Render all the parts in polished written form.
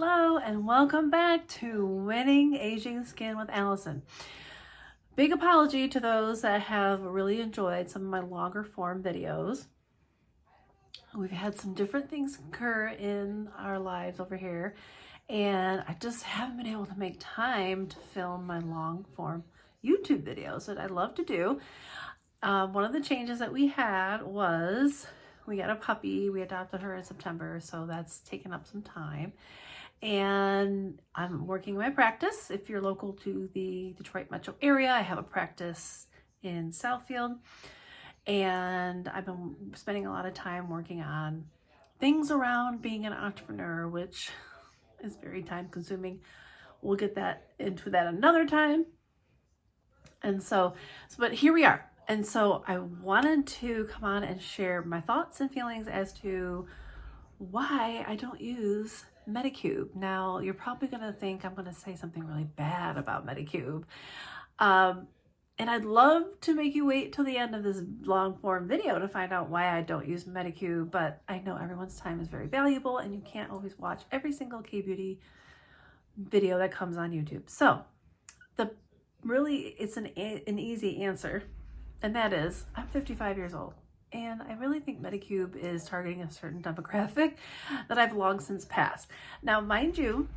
Hello and welcome back to Winning Aging Skin with Allison. Big apology to those that have really enjoyed some of my longer form videos. We've had some different things occur in our lives over here, and I just haven't been able to make time to film my long form YouTube videos that I love to do. One of the changes that we had was we got a puppy. We adopted her in September, so that's taken up some time. And I'm working my practice. If you're local to the Detroit metro area, I have a practice in Southfield, and I've been spending a lot of time working on things around being an entrepreneur, which is very time consuming. We'll get that into that another time. And but here we are. And so I wanted to come on and share my thoughts and feelings as to why I don't use Medicube. Now, you're probably going to think I'm going to say something really bad about Medicube. And I'd love to make you wait till the end of this long form video to find out why I don't use Medicube, but I know everyone's time is very valuable and you can't always watch every single K-beauty video that comes on YouTube. So it's an easy answer, and that is I'm 55 years old. And I really think Medicube is targeting a certain demographic that I've long since passed. Now, mind you,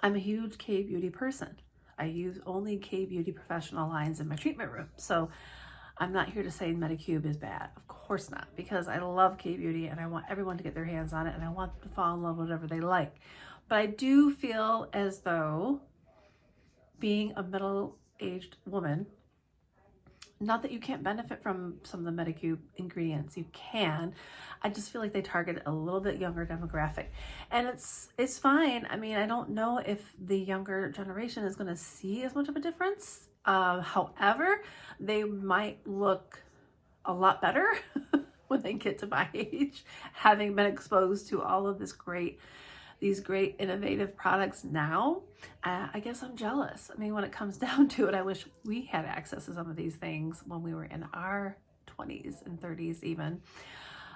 I'm a huge K-beauty person. I use only K-beauty professional lines in my treatment room. So I'm not here to say Medicube is bad. Of course not, because I love K-beauty and I want everyone to get their hands on it and I want them to fall in love with whatever they like. But I do feel as though being a middle-aged woman, not that you can't benefit from some of the Medicube ingredients, you can. I just feel like they target a little bit younger demographic. And it's fine. I mean, I don't know if the younger generation is going to see as much of a difference. However, they might look a lot better when they get to my age, having been exposed to all of these great innovative products now. I guess I'm jealous. I mean, when it comes down to it, I wish we had access to some of these things when we were in our 20s and 30s even.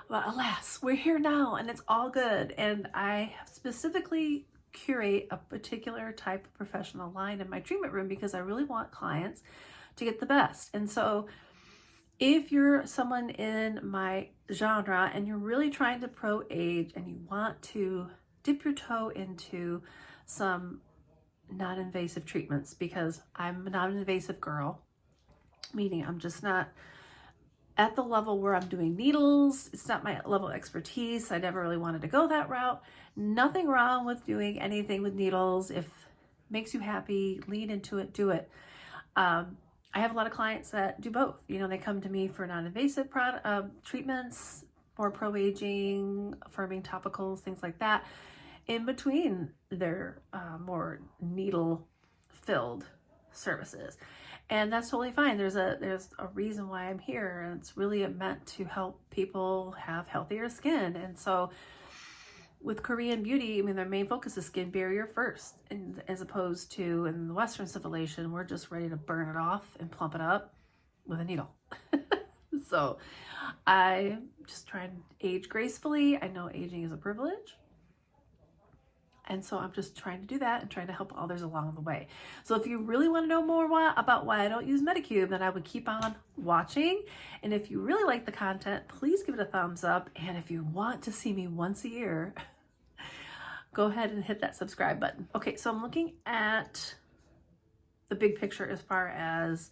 But alas, we're here now and it's all good. And I specifically curate a particular type of professional line in my treatment room because I really want clients to get the best. And so if you're someone in my genre and you're really trying to pro-age and you want to dip your toe into some non-invasive treatments, because I'm a non-invasive girl, meaning I'm just not at the level where I'm doing needles. It's not my level of expertise. I never really wanted to go that route. Nothing wrong with doing anything with needles. If it makes you happy, lean into it, do it. I have a lot of clients that do both. You know, they come to me for non-invasive treatments, more pro-aging, firming topicals, things like that, in between their more needle-filled services. And that's totally fine. There's a reason why I'm here, and it's really meant to help people have healthier skin. And so with Korean beauty, I mean, their main focus is skin barrier first, and as opposed to in the Western civilization, we're just ready to burn it off and plump it up with a needle. So I just try and age gracefully. I know aging is a privilege. And so I'm just trying to do that and trying to help others along the way. So if you really want to know more about why I don't use Medicube, then I would keep on watching. And if you really like the content, please give it a thumbs up. And if you want to see me once a year, go ahead and hit that subscribe button. Okay, so I'm looking at the big picture as far as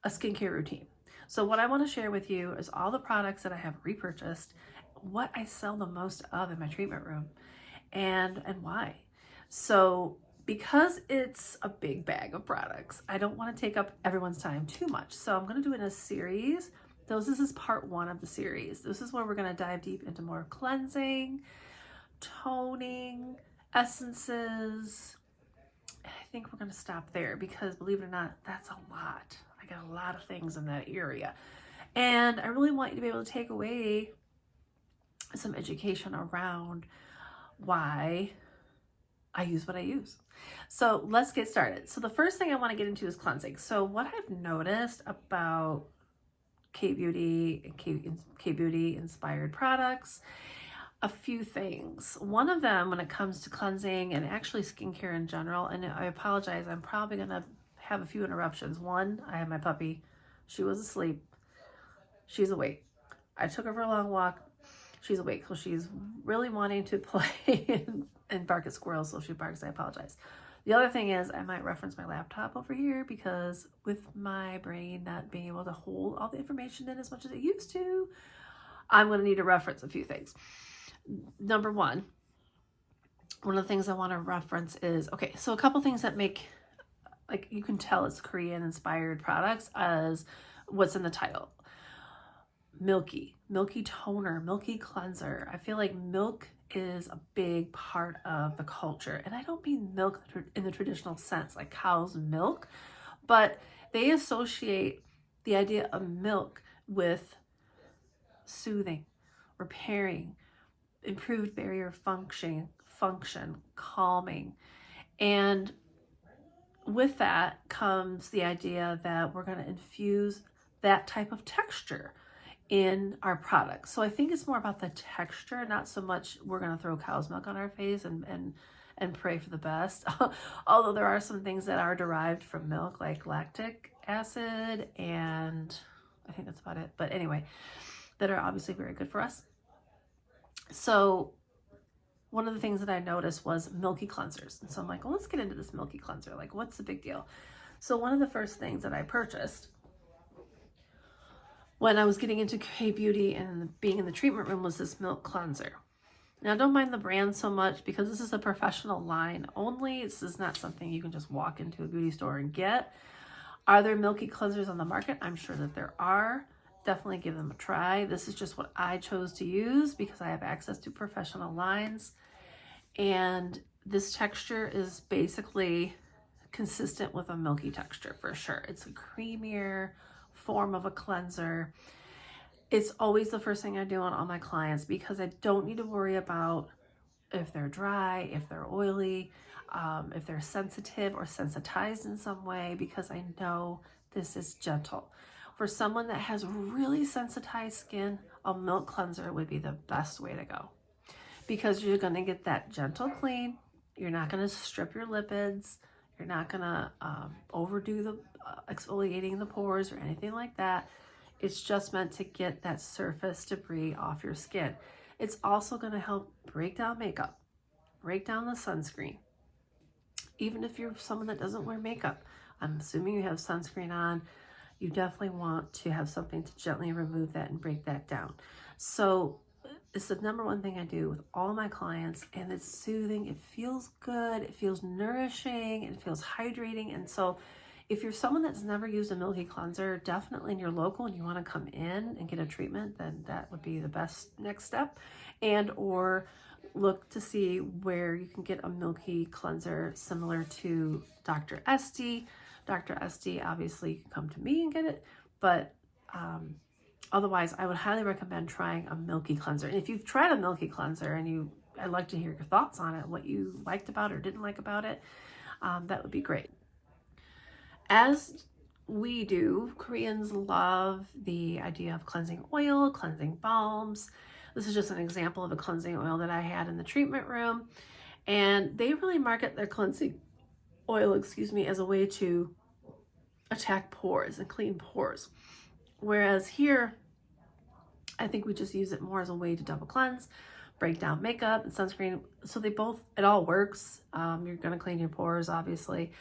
a skincare routine. So what I want to share with you is all the products that I have repurchased, what I sell the most of in my treatment room, and why. So because it's a big bag of products, I don't want to take up everyone's time too much. So I'm going to do it in a series. This is part one of the series. This is where we're going to dive deep into more cleansing, toning, essences. I think we're going to stop there because, believe it or not, that's a lot. I got a lot of things in that area. And I really want you to be able to take away some education around why I use what I use. So let's get started. So the first thing I want to get into is cleansing. So what I've noticed about K-beauty and K-beauty inspired products a few things. One of them, when it comes to cleansing and actually skincare in general, and I apologize, I'm probably going to have a few interruptions. One, I had my puppy. She was asleep. She's awake. I took her for a long walk. She's awake. So she's really wanting to play and bark at squirrels. So if she barks, I apologize. The other thing is I might reference my laptop over here because with my brain not being able to hold all the information in as much as it used to, I'm going to need to reference a few things. Number one of the things I want to reference is, okay, so a couple things that make, like, you can tell it's Korean inspired products as what's in the title. Milky toner, milky cleanser. I feel like milk is a big part of the culture. And I don't mean milk in the traditional sense, like cow's milk, but they associate the idea of milk with soothing, repairing, improved barrier function, calming. And with that comes the idea that we're going to infuse that type of texture in our products. So I think it's more about the texture, not so much we're going to throw cow's milk on our face and pray for the best. Although there are some things that are derived from milk, like lactic acid, and I think that's about it. But anyway, that are obviously very good for us. So one of the things that I noticed was milky cleansers. And so I'm like, well, let's get into this milky cleanser. Like, what's the big deal? So one of the first things that I purchased when I was getting into K-Beauty and being in the treatment room was this milk cleanser. Now, I don't mind the brand so much because this is a professional line only. This is not something you can just walk into a beauty store and get. Are there milky cleansers on the market? I'm sure that there are. Definitely give them a try. This is just what I chose to use because I have access to professional lines. And this texture is basically consistent with a milky texture for sure. It's a creamier form of a cleanser. It's always the first thing I do on all my clients because I don't need to worry about if they're dry, if they're oily, if they're sensitive or sensitized in some way, because I know this is gentle. For someone that has really sensitized skin, a milk cleanser would be the best way to go because you're going to get that gentle clean. You're not going to strip your lipids. You're not going to overdo the exfoliating the pores or anything like that. It's just meant to get that surface debris off your skin. It's also going to help break down makeup, break down the sunscreen. Even if you're someone that doesn't wear makeup, I'm assuming you have sunscreen on, you definitely want to have something to gently remove that and break that down. So it's the number one thing I do with all my clients, and it's soothing. It feels good. It feels nourishing. It feels hydrating. And so if you're someone that's never used a milky cleanser, definitely in your local and you want to come in and get a treatment, then that would be the best next step. And or look to see where you can get a milky cleanser similar to Dr. Estee. Dr. Estee, obviously you can come to me and get it, but otherwise I would highly recommend trying a milky cleanser. And if you've tried a milky cleanser and I'd like to hear your thoughts on it, what you liked about it or didn't like about it, that would be great. As we do, Koreans love the idea of cleansing oil, cleansing balms. This is just an example of a cleansing oil that I had in the treatment room. And they really market their cleansing oil, as a way to attack pores and clean pores. Whereas here, I think we just use it more as a way to double cleanse, break down makeup and sunscreen. So it all works. You're gonna clean your pores, obviously.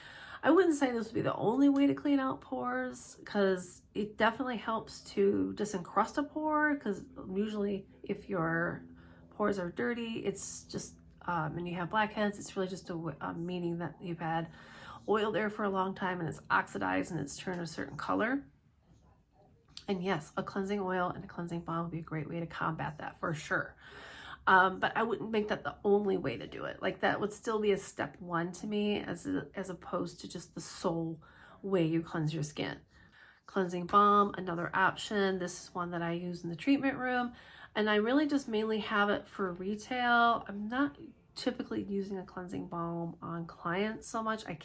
I wouldn't say this would be the only way to clean out pores because it definitely helps to disencrust a pore, because usually if your pores are dirty, it's just, and you have blackheads, it's really just a meaning that you've had oil there for a long time and it's oxidized and it's turned a certain color. And yes, a cleansing oil and a cleansing balm would be a great way to combat that for sure. But I wouldn't make that the only way to do it. Like, that would still be a step one to me as opposed to just the sole way you cleanse your skin. Cleansing balm, another option. This is one that I use in the treatment room, and I really just mainly have it for retail. I'm not typically using a cleansing balm on clients so much. I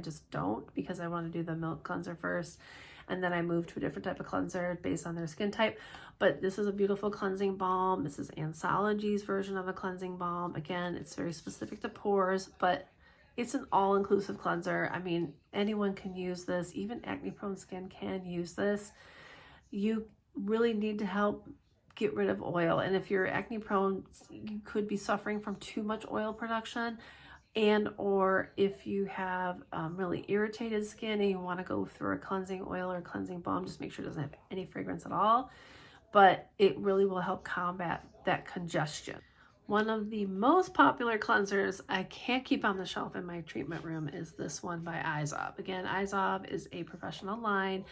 just don't, because I want to do the milk cleanser first. and then I moved to a different type of cleanser based on their skin type. But this is a beautiful cleansing balm. This is Anthology's version of a cleansing balm. Again, it's very specific to pores, but it's an all-inclusive cleanser. I mean, anyone can use this. Even acne-prone skin can use this. You really need to help get rid of oil. And if you're acne prone, you could be suffering from too much oil production. And or if you have really irritated skin and you want to go through a cleansing oil or cleansing balm, just make sure it doesn't have any fragrance at all. But it really will help combat that congestion. One of the most popular cleansers I can't keep on the shelf in my treatment room is this one by Izod. Again, Izod is a professional line,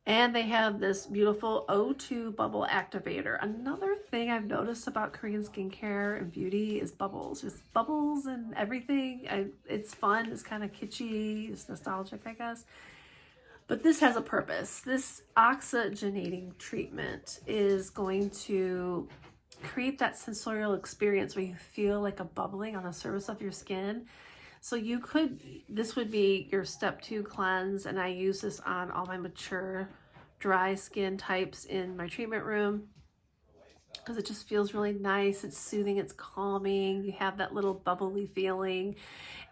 and they have this beautiful O2 bubble activator. Another thing I've noticed about Korean skincare and beauty is bubbles. Just bubbles and everything. It's fun, it's kind of kitschy, it's nostalgic, I guess. But this has a purpose. This oxygenating treatment is going to create that sensorial experience where you feel like a bubbling on the surface of your skin. So you could, this would be your step 2 cleanse, and I use this on all my mature dry skin types in my treatment room because it just feels really nice. It's soothing, it's calming. You have that little bubbly feeling,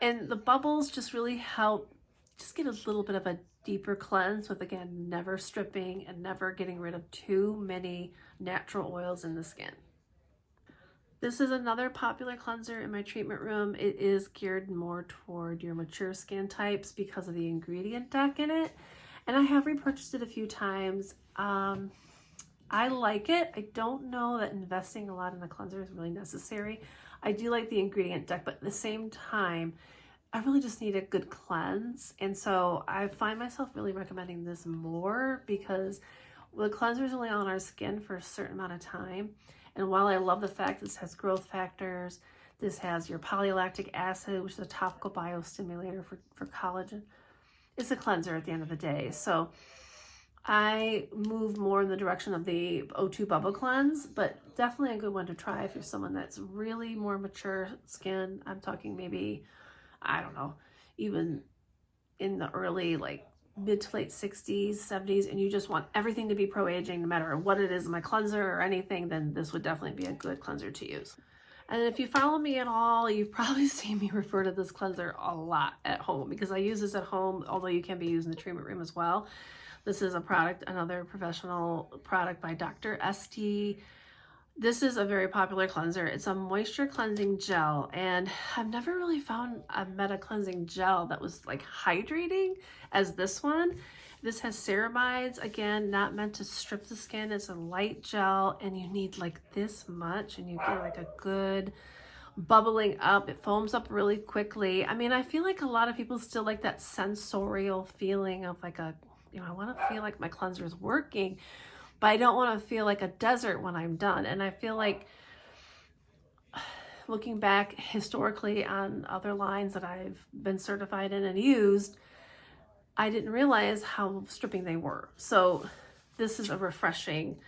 and the bubbles just really help just get a little bit of a deeper cleanse with, again, never stripping and never getting rid of too many natural oils in the skin. This is another popular cleanser in my treatment room. It is geared more toward your mature skin types because of the ingredient deck in it. And I have repurchased it a few times. I like it. I don't know that investing a lot in the cleanser is really necessary. I do like the ingredient deck, but at the same time, I really just need a good cleanse. And so I find myself really recommending this more because the cleanser is only on our skin for a certain amount of time. And while I love the fact this has growth factors, this has your polylactic acid, which is a topical biostimulator for collagen. It's a cleanser at the end of the day. So I move more in the direction of the O2 Bubble Cleanse, but definitely a good one to try if you're someone that's really more mature skin. I'm talking maybe, I don't know, even in the early, like mid to late 60s, 70s, and you just want everything to be pro-aging no matter what it is in my cleanser or anything, then this would definitely be a good cleanser to use. And if you follow me at all, you've probably seen me refer to this cleanser a lot at home because I use this at home, although you can be using the treatment room as well. This is a product, another professional product by Dr. Estee. This is a very popular cleanser. It's a moisture cleansing gel, and I've never really found a meta cleansing gel that was like hydrating as this one. This has ceramides, again, not meant to strip the skin. It's a light gel, and you need like this much, and you get like a good bubbling up. It foams up really quickly. I mean, I feel like a lot of people still like that sensorial feeling of like a, you know, I want to feel like my cleanser is working, but I don't want to feel like a desert when I'm done. And I feel like looking back historically on other lines that I've been certified in and used, I didn't realize how stripping they were. So this is a refreshing,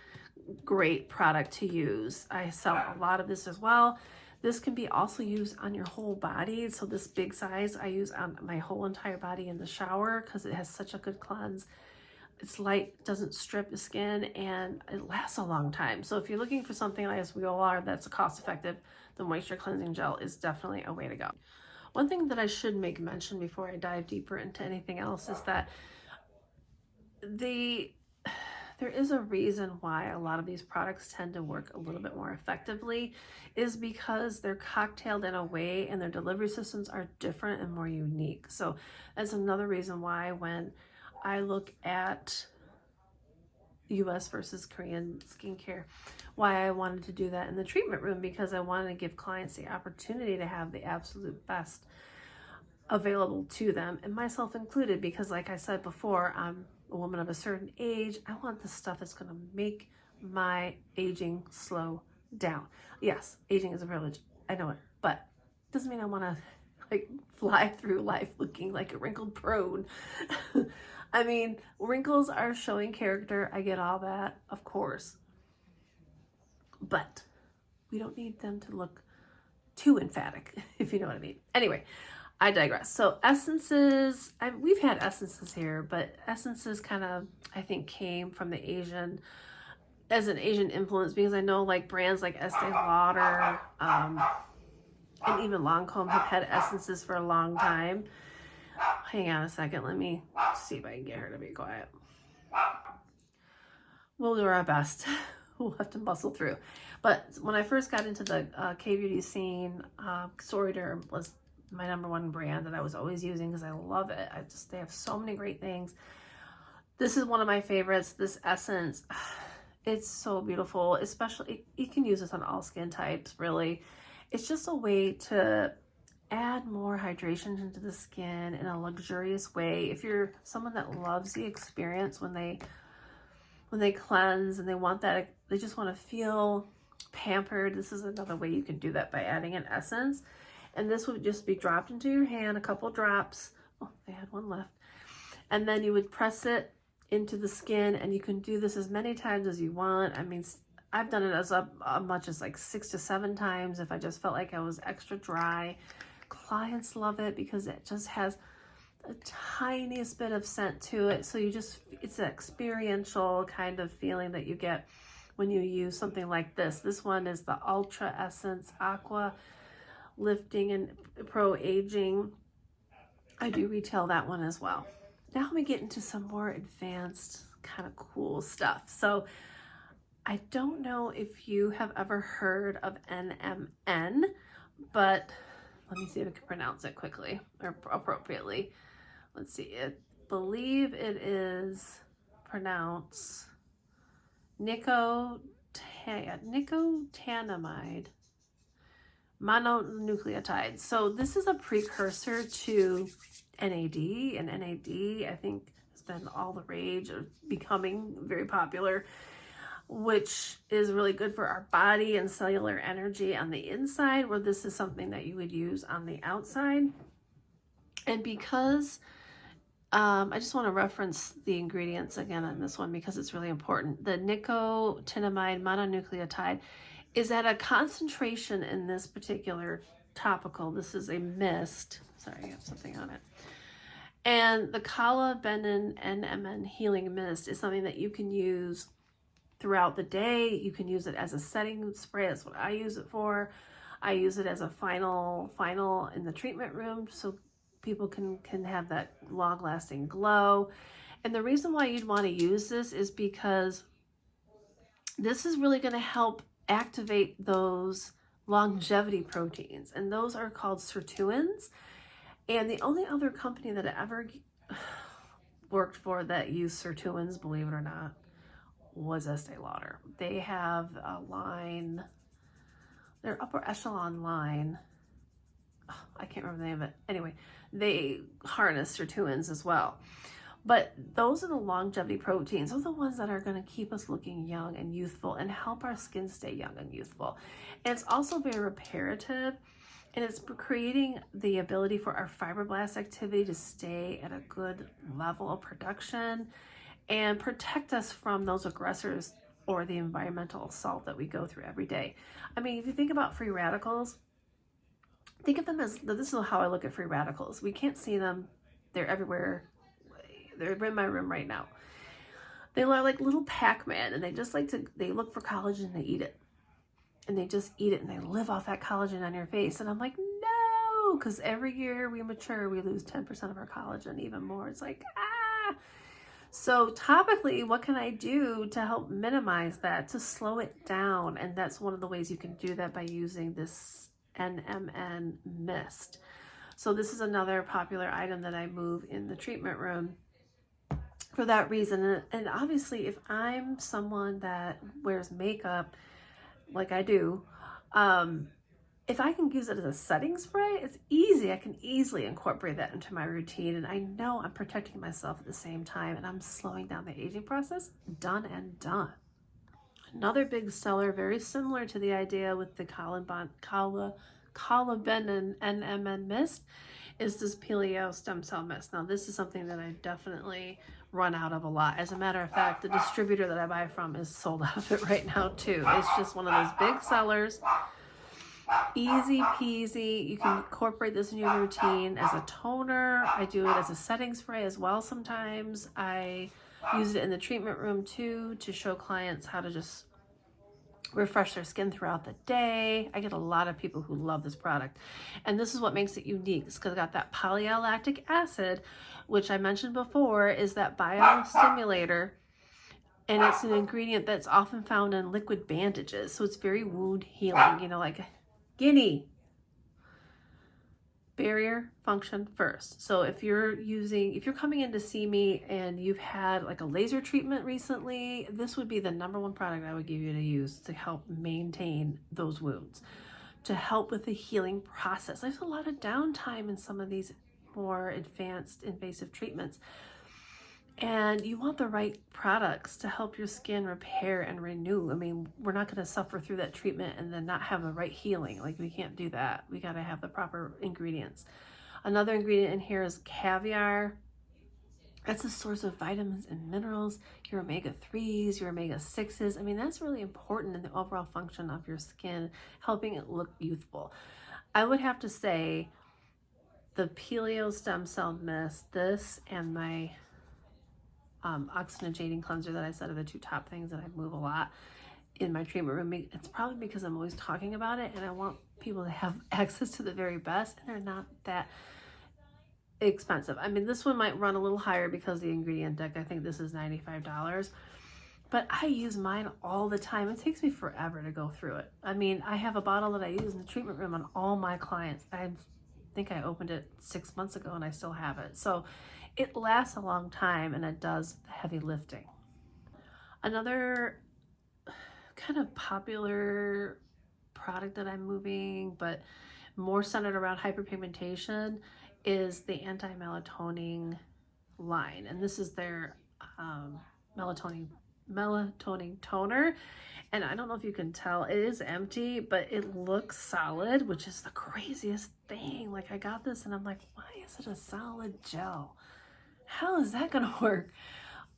great product to use. I sell a lot of this as well. This can be also used on your whole body. So this big size I use on my whole entire body in the shower because it has such a good cleanse. It's light, doesn't strip the skin, and it lasts a long time. So if you're looking for something like as we all are that's cost effective, the moisture cleansing gel is definitely a way to go. One thing that I should make mention before I dive deeper into anything else is that there is a reason why a lot of these products tend to work a little bit more effectively is because they're cocktailed in a way and their delivery systems are different and more unique. So that's another reason why when I look at US versus Korean skincare, why I wanted to do that in the treatment room, because I wanted to give clients the opportunity to have the absolute best available to them, and myself included, because like I said before, I'm a woman of a certain age. I want the stuff that's going to make my aging slow down. Yes, aging is a privilege. I know it, but it doesn't mean I want to like fly through life looking like a wrinkled prune. I mean, wrinkles are showing character. I get all that, of course. But we don't need them to look too emphatic, if you know what I mean. Anyway, I digress. So essences, we've had essences here, but essences kind of, I think, came from the Asian, as an Asian influence, because I know like brands like Estee Lauder, and even Lancome have had essences for a long time. Hang on a second. Let me see if I can get her to be quiet. We'll do our best. We'll have to muscle through. But when I first got into the K-beauty scene, Soriderm was my #1 brand that I was always using because I love it. They have so many great things. This is one of my favorites. This essence, it's so beautiful. Especially, you can use this on all skin types, really. It's just a way to add more hydration into the skin in a luxurious way. If you're someone that loves the experience when they cleanse and they want that, they just want to feel pampered, this is another way you can do that by adding an essence. And this would just be dropped into your hand, a couple drops. Oh, I had one left. And then you would press it into the skin, and you can do this as many times as you want. I mean, I've done it as much as like 6 to 7 times if I just felt like I was extra dry. Clients love it because it just has the tiniest bit of scent to it. So it's an experiential kind of feeling that you get when you use something like this. This one is the Ultra Essence Aqua Lifting and Pro Aging. I do retail that one as well. Now we get into some more advanced kind of cool stuff. So I don't know if you have ever heard of NMN, but let me see if I can pronounce it quickly or appropriately. Let's see, I believe it is pronounced nicotinamide mononucleotide. So this is a precursor to NAD, and NAD, I think, has been all the rage of becoming very popular, which is really good for our body and cellular energy on the inside, where this is something that you would use on the outside. And because I just want to reference the ingredients again on this one because it's really important. The nicotinamide mononucleotide is at a concentration in this particular topical. This is a mist. Sorry, I have something on it. And the Kala-Benin NMN Healing Mist is something that you can use throughout the day. You can use it as a setting spray. That's what I use it for. I use it as a final in the treatment room so people can have that long-lasting glow. And the reason why you'd want to use this is because this is really going to help activate those longevity proteins, and those are called sirtuins. And the only other company that I ever worked for that used sirtuins, believe it or not, was Estee Lauder. They have a line, their upper echelon line, I can't remember the name of it. Anyway, they harness sirtuins as well. But those are the longevity proteins. Those are the ones that are going to keep us looking young and youthful and help our skin stay young and youthful. And it's also very reparative, and it's creating the ability for our fibroblast activity to stay at a good level of production and protect us from those aggressors or the environmental assault that we go through every day. I mean, if you think about free radicals, think of them as, this is how I look at free radicals. We can't see them. They're everywhere. They're in my room right now. They are like little Pac-Man, and they just they look for collagen and they eat it. And they just eat it and they live off that collagen on your face. And I'm like, no, because every year we mature, we lose 10% of our collagen, even more. It's like, ah. So topically, what can I do to help minimize that, to slow it down? And that's one of the ways you can do that by using this NMN mist. So this is another popular item that I move in the treatment room for that reason. And obviously, if I'm someone that wears makeup like I do, if I can use it as a setting spray, it's easy. I can easily incorporate that into my routine, and I know I'm protecting myself at the same time, and I'm slowing down the aging process. Done and done. Another big seller, very similar to the idea with the Kala-Benin NMN mist, is this Peleo Stem Cell Mist. Now, this is something that I definitely run out of a lot. As a matter of fact, the distributor that I buy from is sold out of it right now too. It's just one of those big sellers. Easy peasy. You can incorporate this in your routine as a toner. I do it as a setting spray as well sometimes. I use it in the treatment room too to show clients how to just refresh their skin throughout the day. I get a lot of people who love this product. And this is what makes it unique. It's because it got that polylactic acid, which I mentioned before is that biostimulator. And it's an ingredient that's often found in liquid bandages. So it's very wound healing, you know, like guinea. Barrier function first. So if you're coming in to see me and you've had like a laser treatment recently, this would be the #1 product I would give you to use to help maintain those wounds, to help with the healing process. There's a lot of downtime in some of these more advanced invasive treatments. And you want the right products to help your skin repair and renew. I mean, we're not going to suffer through that treatment and then not have the right healing. Like, we can't do that. We got to have the proper ingredients. Another ingredient in here is caviar. That's a source of vitamins and minerals, your omega-3s, your omega-6s. I mean, that's really important in the overall function of your skin, helping it look youthful. I would have to say the Peleo Stem Cell Mist, this and my oxygenating cleanser that I said are the 2 top things that I move a lot in my treatment room. It's probably because I'm always talking about it and I want people to have access to the very best, and they're not that expensive. I mean, this one might run a little higher because of the ingredient deck. I think this is $95, but I use mine all the time. It takes me forever to go through it. I mean, I have a bottle that I use in the treatment room on all my clients. I think I opened it 6 months ago and I still have it. So it lasts a long time and it does the heavy lifting. Another kind of popular product that I'm moving, but more centered around hyperpigmentation, is the anti-melatonin line. And this is their melatonin toner. And I don't know if you can tell, it is empty, but it looks solid, which is the craziest thing. Like, I got this and I'm like, why is it a solid gel? How is that gonna work?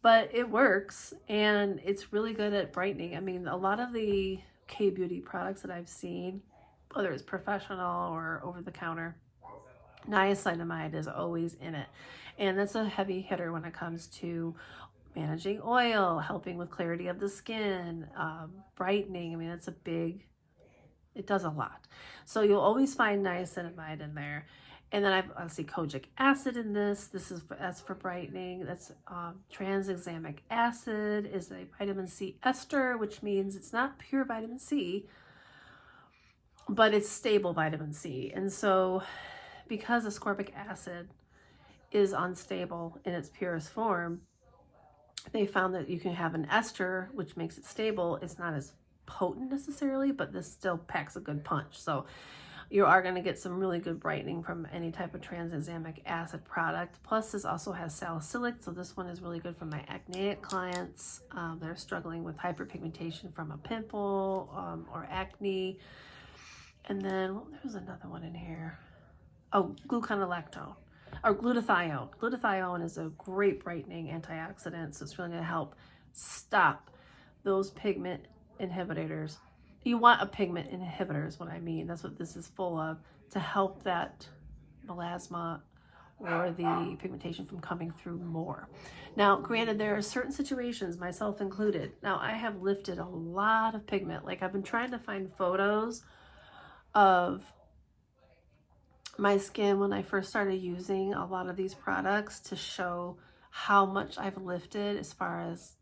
But it works, and it's really good at brightening. I mean, a lot of the K-beauty products that I've seen, whether it's professional or over the counter, niacinamide is always in it. And that's a heavy hitter when it comes to managing oil, helping with clarity of the skin, brightening. I mean, it does a lot. So you'll always find niacinamide in there. And then I've obviously kojic acid in this. That's for brightening. That's tranexamic acid is a vitamin C ester, which means it's not pure vitamin C, but it's stable vitamin C. And so because ascorbic acid is unstable in its purest form, they found that you can have an ester, which makes it stable. It's not as potent necessarily, but this still packs a good punch. So you are going to get some really good brightening from any type of tranexamic acid product. Plus, this also has salicylic, so this one is really good for my acneic clients that are struggling with hyperpigmentation from a pimple or acne. And then there was another one in here. Oh, gluconolactone or glutathione. Glutathione is a great brightening antioxidant, so it's really going to help stop those pigment inhibitors. You want a pigment inhibitor is what I mean. That's what this is full of, to help that melasma or the pigmentation from coming through more. Now, granted, there are certain situations, myself included. Now, I have lifted a lot of pigment. Like, I've been trying to find photos of my skin when I first started using a lot of these products to show how much I've lifted as far as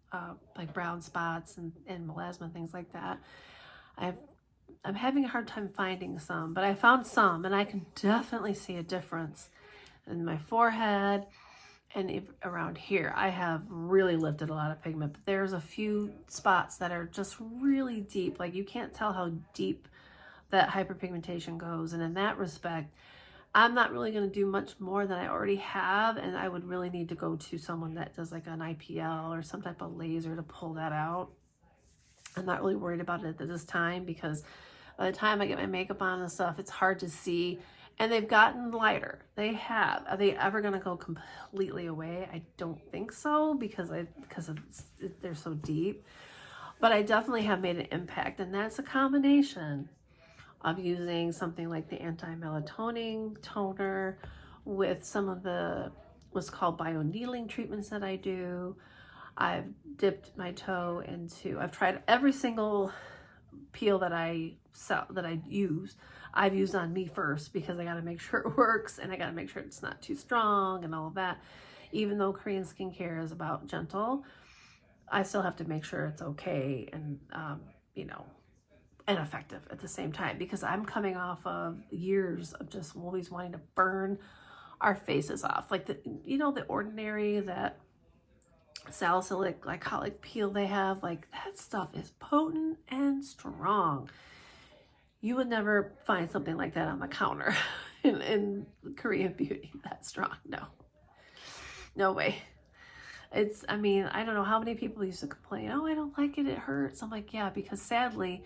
like brown spots and melasma and things like that. I'm having a hard time finding some, but I found some, and I can definitely see a difference in my forehead and around here. I have really lifted a lot of pigment, but there's a few spots that are just really deep. Like, you can't tell how deep that hyperpigmentation goes. And in that respect, I'm not really going to do much more than I already have, and I would really need to go to someone that does like an IPL or some type of laser to pull that out. I'm not really worried about it at this time, because by the time I get my makeup on and stuff, it's hard to see. And they've gotten lighter. They have. Are they ever going to go completely away? I don't think so, because they're so deep. But I definitely have made an impact, and that's a combination of using something like the anti-melatonin toner with some of the what's called bioneedling treatments that I do. I've dipped my toe into, I've tried every single peel that I sell, that I use. I've used on me first because I got to make sure it works and I got to make sure it's not too strong and all of that. Even though Korean skincare is about gentle, I still have to make sure it's okay and, you know, and effective at the same time, because I'm coming off of years of just always wanting to burn our faces off. Like the, you know, the Ordinary, that salicylic glycolic peel they have, like that stuff is potent and strong. You would never find something like that on the counter in Korean beauty that strong. No way. It's, I mean, I don't know how many people used to complain, oh, I don't like it, it hurts. I'm like, yeah, because sadly,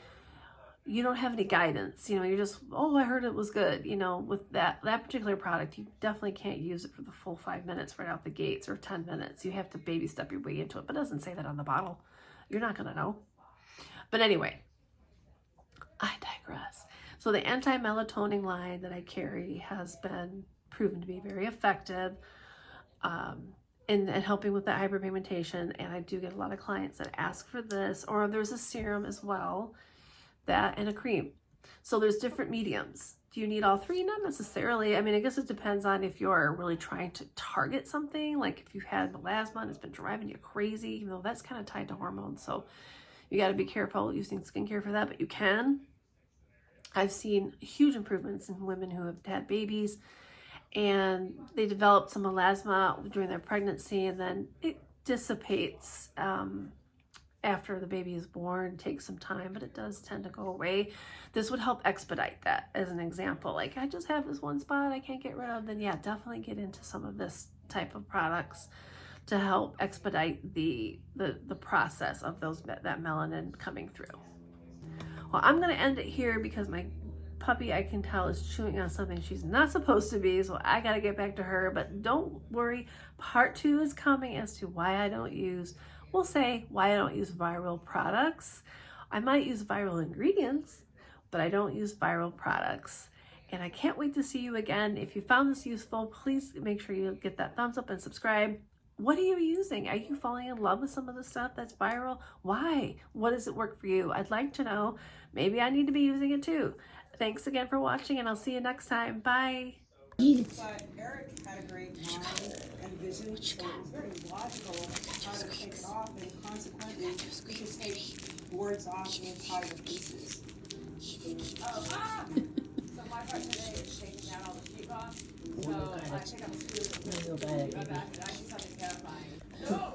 you don't have any guidance. You know, you're just, oh, I heard it was good. You know, with that particular product, you definitely can't use it for the full 5 minutes right out the gates, or 10 minutes. You have to baby step your way into it, but it doesn't say that on the bottle. You're not going to know. But anyway, I digress. So the anti-melatonin line that I carry has been proven to be very effective in helping with that hyperpigmentation. And I do get a lot of clients that ask for this, or there's a serum as well, that and a cream. So there's different mediums. Do you need all three? Not necessarily. I mean, I guess it depends on if you're really trying to target something, like if you've had melasma and it's been driving you crazy, even though that's kind of tied to hormones. So you got to be careful using skincare for that, but you can. I've seen huge improvements in women who have had babies and they developed some melasma during their pregnancy, and then it dissipates after the baby is born. Takes some time, but it does tend to go away. This would help expedite that, as an example. Like, I just have this one spot I can't get rid of, then yeah, definitely get into some of this type of products to help expedite the process of that melanin coming through. Well, I'm going to end it here because my puppy, I can tell, is chewing on something she's not supposed to be, so I got to get back to her. But don't worry, part 2 is coming as to why I don't use, we'll say, why I don't use viral products. I might use viral ingredients, but I don't use viral products. And I can't wait to see you again. If you found this useful, please make sure you get that thumbs up and subscribe. What are you using? Are you falling in love with some of the stuff that's viral? Why? What does it work for you? I'd like to know. Maybe I need to be using it too. Thanks again for watching, and I'll see you next time. Bye. But Eric had a great mind and vision, so it was very logical how to take it off, and consequently, we could take boards off the entire pieces. So my part today is taking down all the sheet rock. So I think I'm screwed. I'm back, and I do something terrifying. No!